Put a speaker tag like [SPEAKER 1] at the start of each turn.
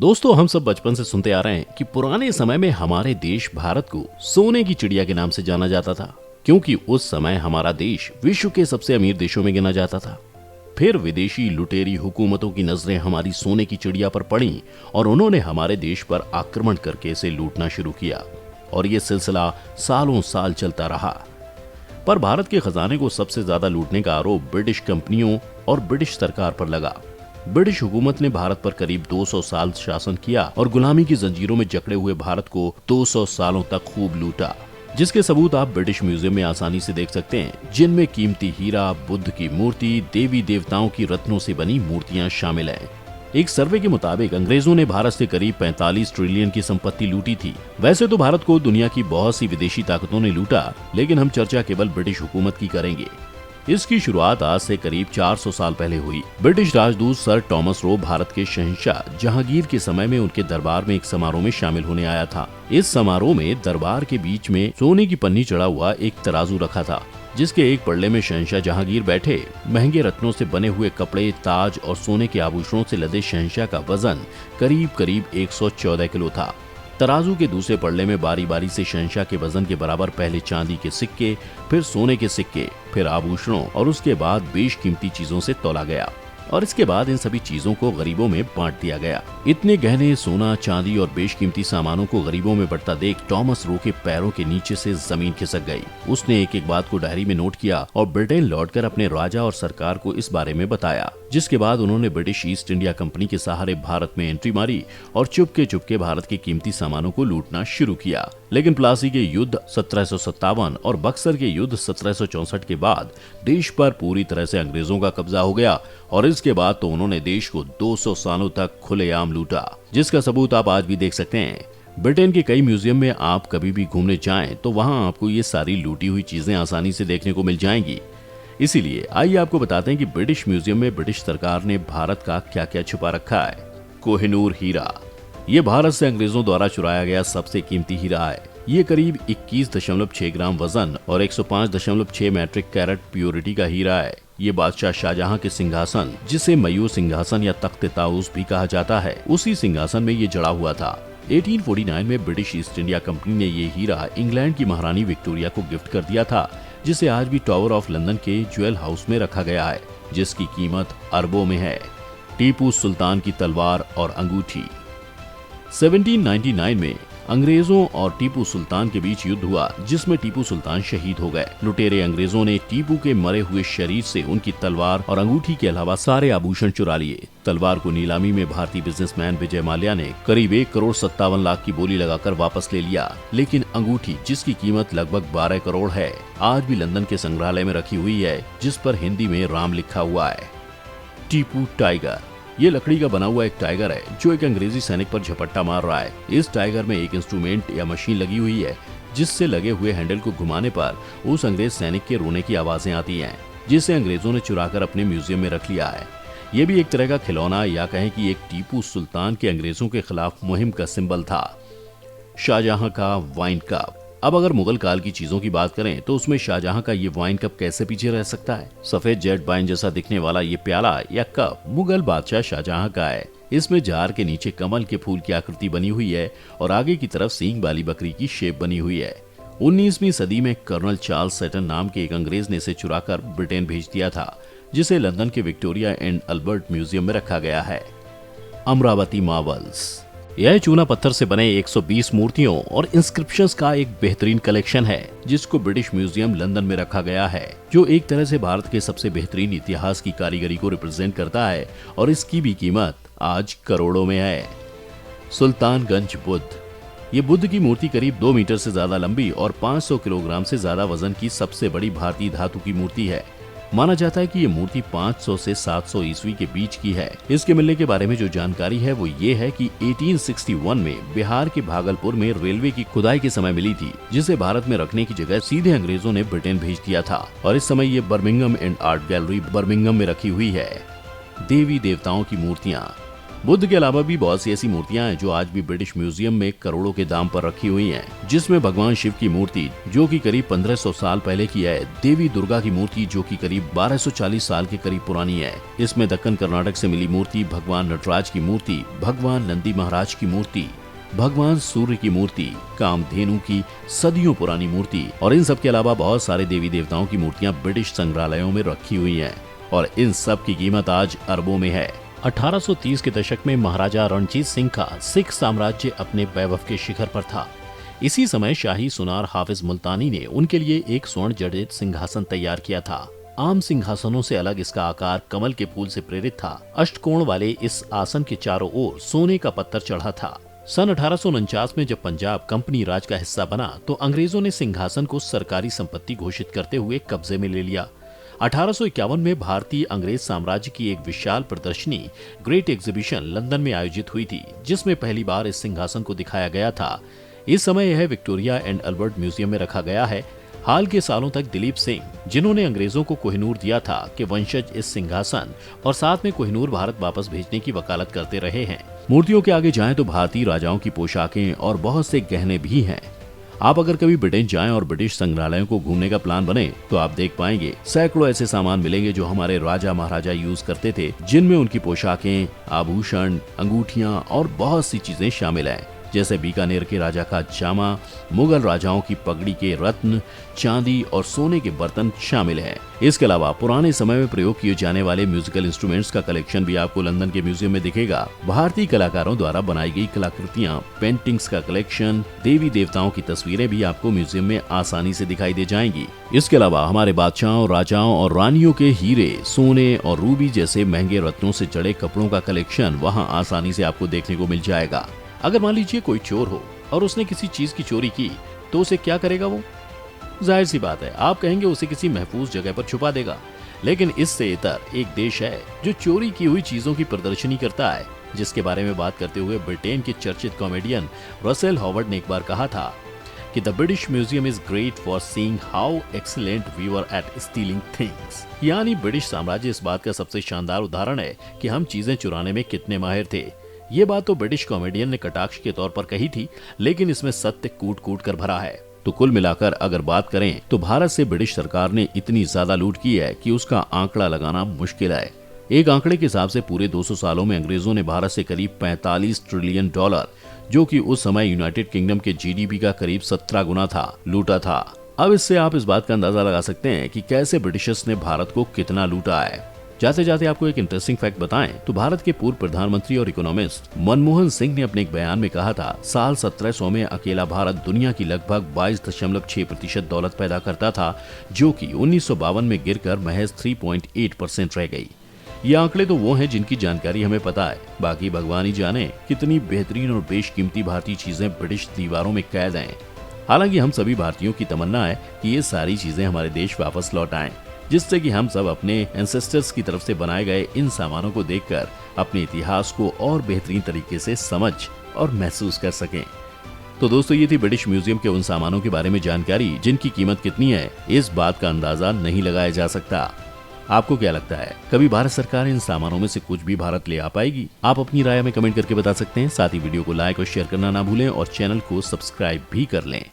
[SPEAKER 1] दोस्तों, हम सब बचपन से सुनते आ रहे हैं कि पुराने समय में हमारे देश भारत को सोने की चिड़िया के नाम से जाना जाता था, क्योंकि उस समय हमारा देश विश्व के सबसे अमीर देशों में गिना जाता था। फिर विदेशी लुटेरी हुकूमतों की नजरें हमारी सोने की चिड़िया पर पड़ी और उन्होंने हमारे देश पर आक्रमण करके इसे लूटना शुरू किया और ये सिलसिला सालों साल चलता रहा। पर भारत के खजाने को सबसे ज्यादा लूटने का आरोप ब्रिटिश कंपनियों और ब्रिटिश सरकार पर लगा। ब्रिटिश हुकूमत ने भारत पर करीब 200 साल शासन किया और गुलामी की जंजीरों में जकड़े हुए भारत को 200 सालों तक खूब लूटा, जिसके सबूत आप ब्रिटिश म्यूजियम में आसानी से देख सकते हैं, जिनमें कीमती हीरा, बुद्ध की मूर्ति, देवी देवताओं की रत्नों से बनी मूर्तियां शामिल हैं। एक सर्वे के मुताबिक अंग्रेजों ने भारत से करीब 45 ट्रिलियन की संपत्ति लूटी थी। वैसे तो भारत को दुनिया की बहुत सी विदेशी ताकतों ने लूटा, लेकिन हम चर्चा केवल ब्रिटिश हुकूमत की करेंगे। इसकी शुरुआत आज से करीब 400 साल पहले हुई। ब्रिटिश राजदूत सर टॉमस रो भारत के शहंशाह जहांगीर के समय में उनके दरबार में एक समारोह में शामिल होने आया था। इस समारोह में दरबार के बीच में सोने की पन्नी चढ़ा हुआ एक तराजू रखा था, जिसके एक पल्ले में शहंशाह जहांगीर बैठे। महंगे रत्नों से बने हुए कपड़े, ताज और सोने के आभूषणों से लदे शहंशाह का वजन करीब करीब 114 किलो था। तराजू के दूसरे पल्ले में बारी बारी से शहंशाह के वजन के बराबर पहले चांदी के सिक्के, फिर सोने के सिक्के, फिर आभूषणों और उसके बाद बेशकीमती चीजों से तौला गया और इसके बाद इन सभी चीजों को गरीबों में बांट दिया गया। इतने गहने, सोना, चांदी और बेशकीमती सामानों को गरीबों में बढ़ता देख टॉमस रो के पैरों के नीचे से जमीन खिसक गई। उसने एक एक बात को डायरी में नोट किया और ब्रिटेन लौटकर अपने राजा और सरकार को इस बारे में बताया, जिसके बाद उन्होंने ब्रिटिश ईस्ट इंडिया कंपनी के सहारे भारत में एंट्री मारी और चुपके भारत के कीमती सामानों को लूटना शुरू किया। लेकिन प्लासी के युद्ध 1757 और बक्सर के युद्ध 1764 के बाद देश पर पूरी तरह से अंग्रेजों का कब्जा हो गया और इसके बाद तो उन्होंने देश को 200 सालों तक खुलेआम लूटा, जिसका सबूत आप आज भी देख सकते हैं। ब्रिटेन के कई म्यूजियम में आप कभी भी घूमने जाएं तो वहां आपको ये सारी लूटी हुई चीजें आसानी से देखने को मिल जाएंगी। इसीलिए आइए आपको बताते हैं कि ब्रिटिश म्यूजियम में ब्रिटिश सरकार ने भारत का क्या क्या छुपा रखा है। कोहिनूर हीरा, ये भारत से अंग्रेजों द्वारा चुराया गया सबसे कीमती हीरा है। ये करीब 21.6 ग्राम वजन और 105.6 मैट्रिक कैरेट प्योरिटी का हीरा है। ये बादशाह शाहजहां के सिंहासन, जिसे मयूर सिंहासन या तख्त ताउस भी कहा जाता है, उसी सिंहासन में ये जड़ा हुआ था। 1849 में ब्रिटिश ईस्ट इंडिया कंपनी ने ये हीरा इंग्लैंड की महारानी विक्टोरिया को गिफ्ट कर दिया था, जिसे आज भी टावर ऑफ लंदन के ज्वेल हाउस में रखा गया है, जिसकी कीमत अरबों में है। टीपू सुल्तान की तलवार और अंगूठी। 1799 में अंग्रेजों और टीपू सुल्तान के बीच युद्ध हुआ, जिसमें टीपू सुल्तान शहीद हो गए। लुटेरे अंग्रेजों ने टीपू के मरे हुए शरीर से उनकी तलवार और अंगूठी के अलावा सारे आभूषण चुरा लिए। तलवार को नीलामी में भारतीय बिजनेसमैन विजय माल्या ने करीब 1,57,00,000 की बोली लगाकर वापस ले लिया, लेकिन अंगूठी, जिसकी कीमत लगभग 12 करोड़ है, आज भी लंदन के संग्रहालय में रखी हुई है, जिस पर हिंदी में राम लिखा हुआ है। टीपू टाइगर, ये लकड़ी का बना हुआ एक टाइगर है जो एक अंग्रेजी सैनिक पर झपट्टा मार रहा है। इस टाइगर में एक इंस्ट्रूमेंट या मशीन लगी हुई है, जिससे लगे हुए हैंडल को घुमाने पर उस अंग्रेज सैनिक के रोने की आवाजें आती हैं, जिसे अंग्रेजों ने चुराकर अपने म्यूजियम में रख लिया है। ये भी एक तरह का खिलौना या कहें कि एक टीपू सुल्तान के अंग्रेजों के खिलाफ मुहिम का सिंबल था। शाहजहां का वाइन कप। अब अगर मुगल काल की चीजों की बात करें तो उसमें शाहजहां का ये वाइन कप कैसे पीछे रह सकता है। सफेद जेट वाइन जैसा दिखने वाला ये प्याला या कप मुगल बादशाह शाहजहां का है। इसमें जार के नीचे कमल के फूल की आकृति बनी हुई है और आगे की तरफ सींग वाली बकरी की शेप बनी हुई है। 19वीं सदी में कर्नल चार्ल्स सेटन नाम के एक अंग्रेज ने इसे चुराकर ब्रिटेन भेज दिया था, जिसे लंदन के विक्टोरिया एंड अल्बर्ट म्यूजियम में रखा गया है। अमरावती मार्बल्स, यह चूना पत्थर से बने 120 मूर्तियों और इंस्क्रिप्शंस का एक बेहतरीन कलेक्शन है, जिसको ब्रिटिश म्यूजियम लंदन में रखा गया है, जो एक तरह से भारत के सबसे बेहतरीन इतिहास की कारीगरी को रिप्रेजेंट करता है और इसकी भी कीमत आज करोड़ों में है। सुल्तानगंज बुद्ध, ये बुद्ध की मूर्ति करीब 2 मीटर से ज्यादा लंबी और 500 किलोग्राम से ज्यादा वजन की सबसे बड़ी भारतीय धातु की मूर्ति है। माना जाता है कि ये मूर्ति 500 से 700 ईस्वी के बीच की है। इसके मिलने के बारे में जो जानकारी है वो ये है कि 1861 में बिहार के भागलपुर में रेलवे की खुदाई के समय मिली थी, जिसे भारत में रखने की जगह सीधे अंग्रेजों ने ब्रिटेन भेज दिया था और इस समय ये Birmingham and art gallery Birmingham में रखी हुई है। देवी देवताओं की मूर्तियाँ। बुद्ध के अलावा भी बहुत सी ऐसी मूर्तियां हैं जो आज भी ब्रिटिश म्यूजियम में करोड़ों के दाम पर रखी हुई हैं, जिसमें भगवान शिव की मूर्ति जो कि करीब 1500 साल पहले की है, देवी दुर्गा की मूर्ति जो कि करीब 1240 साल के करीब पुरानी है, इसमें दक्कन कर्नाटक से मिली मूर्ति, भगवान नटराज की मूर्ति, भगवान नंदी महाराज की मूर्ति, भगवान सूर्य की मूर्ति, कामधेनु की सदियों पुरानी मूर्ति और इन सब के अलावा बहुत सारे देवी देवताओं की मूर्तियां ब्रिटिश संग्रहालयों में रखी हुई हैं और इन सब की कीमत आज अरबों में है। 1830 के दशक में महाराजा रणजीत सिंह का सिख साम्राज्य अपने वैभव के शिखर पर था। इसी समय शाही सुनार हाफिज मुल्तानी ने उनके लिए एक स्वर्ण जड़ित सिंहासन तैयार किया था। आम सिंहासनों से अलग इसका आकार कमल के फूल से प्रेरित था। अष्टकोण वाले इस आसन के चारों ओर सोने का पत्थर चढ़ा था। सन 1849 में जब पंजाब कंपनी राज का हिस्सा बना तो अंग्रेजों ने सिंहासन को सरकारी संपत्ति घोषित करते हुए कब्जे में ले लिया। 1851 में भारतीय अंग्रेज साम्राज्य की एक विशाल प्रदर्शनी ग्रेट एग्जीबिशन लंदन में आयोजित हुई थी, जिसमें पहली बार इस सिंहासन को दिखाया गया था। इस समय यह विक्टोरिया एंड अल्बर्ट म्यूजियम में रखा गया है। हाल के सालों तक दिलीप सिंह, जिन्होंने अंग्रेजों को कोहिनूर दिया था, के वंशज इस सिंहासन और साथ में कोहिनूर भारत वापस भेजने की वकालत करते रहे हैं। मूर्तियों के आगे जाएं तो भारतीय राजाओं की पोशाकें और बहुत से गहने भी हैं। आप अगर कभी ब्रिटेन जाएं और ब्रिटिश संग्रहालयों को घूमने का प्लान बने तो आप देख पाएंगे सैकड़ों ऐसे सामान मिलेंगे जो हमारे राजा महाराजा यूज करते थे, जिनमें उनकी पोशाकें, आभूषण, अंगूठियां और बहुत सी चीजें शामिल हैं, जैसे बीकानेर के राजा का जामा, मुगल राजाओं की पगड़ी के रत्न, चांदी और सोने के बर्तन शामिल हैं। इसके अलावा पुराने समय में प्रयोग किए जाने वाले म्यूजिकल इंस्ट्रूमेंट्स का कलेक्शन भी आपको लंदन के म्यूजियम में दिखेगा। भारतीय कलाकारों द्वारा बनाई गई कलाकृतियां, पेंटिंग्स का कलेक्शन, देवी देवताओं की तस्वीरें भी आपको म्यूजियम में आसानी से दिखाई दे जाएंगी। इसके अलावा हमारे बादशाहों, राजाओं और रानियों के हीरे, सोने और रूबी जैसे महंगे रत्नों से जड़े कपड़ों का कलेक्शन वहाँ आसानी से आपको देखने को मिल जाएगा। अगर मान लीजिए कोई चोर हो और उसने किसी चीज की चोरी की तो उसे क्या करेगा वो? जाहिर सी बात है, आप कहेंगे उसे किसी महफूज जगह पर छुपा देगा। लेकिन इससे इतर एक देश है जो चोरी की हुई चीजों की प्रदर्शनी करता है, जिसके बारे में बात करते हुए ब्रिटेन के चर्चित कॉमेडियन रसेल हॉवर्ड ने एक बार कहा था कि the British Museum is great for seeing how excellent we were at stealing things. यानी ब्रिटिश साम्राज्य इस बात का सबसे शानदार उदाहरण है कि हम चीजें चुराने में कितने माहिर थे। ये बात तो ब्रिटिश कॉमेडियन ने कटाक्ष के तौर पर कही थी, लेकिन इसमें सत्य कूट कूट कर भरा है। तो कुल मिलाकर अगर बात करें तो भारत से ब्रिटिश सरकार ने इतनी ज्यादा लूट की है कि उसका आंकड़ा लगाना मुश्किल है। एक आंकड़े के हिसाब से पूरे 200 सालों में अंग्रेजों ने भारत से करीब 45 ट्रिलियन डॉलर, जो कि उस समय यूनाइटेड किंगडम के जीडीपी का करीब 17 गुना था, लूटा था। अब इससे आप इस बात का अंदाजा लगा सकते हैं कि कैसे ब्रिटिशर्स ने भारत को कितना लूटा है। जाते जाते आपको एक इंटरेस्टिंग फैक्ट बताएं तो भारत के पूर्व प्रधानमंत्री और इकोनॉमिस्ट मनमोहन सिंह ने अपने एक बयान में कहा था, साल 1700 में अकेला भारत दुनिया की लगभग 22.6% दौलत पैदा करता था, जो कि 1952 में गिरकर महज 3.8% रह गई। ये आंकड़े तो वो हैं जिनकी जानकारी हमें पता है, बाकी भगवान ही जाने कितनी बेहतरीन और बेशकीमती भारतीय चीजें ब्रिटिश दीवारों में कैद हैं। हालांकि हम सभी भारतीयों की तमन्ना है कि ये सारी चीजें हमारे देश वापस लौट आएं, जिससे कि हम सब अपने एंसेस्टर्स की तरफ से बनाए गए इन सामानों को देखकर अपने इतिहास को और बेहतरीन तरीके से समझ और महसूस कर सकें। तो दोस्तों, ये थी ब्रिटिश म्यूजियम के उन सामानों के बारे में जानकारी जिनकी कीमत कितनी है इस बात का अंदाजा नहीं लगाया जा सकता। आपको क्या लगता है, कभी भारत सरकार इन सामानों में से कुछ भी भारत ले आ पाएगी? आप अपनी राय में कमेंट करके बता सकते हैं। साथ ही वीडियो को लाइक और शेयर करना ना भूलें और चैनल को सब्सक्राइब भी कर लें।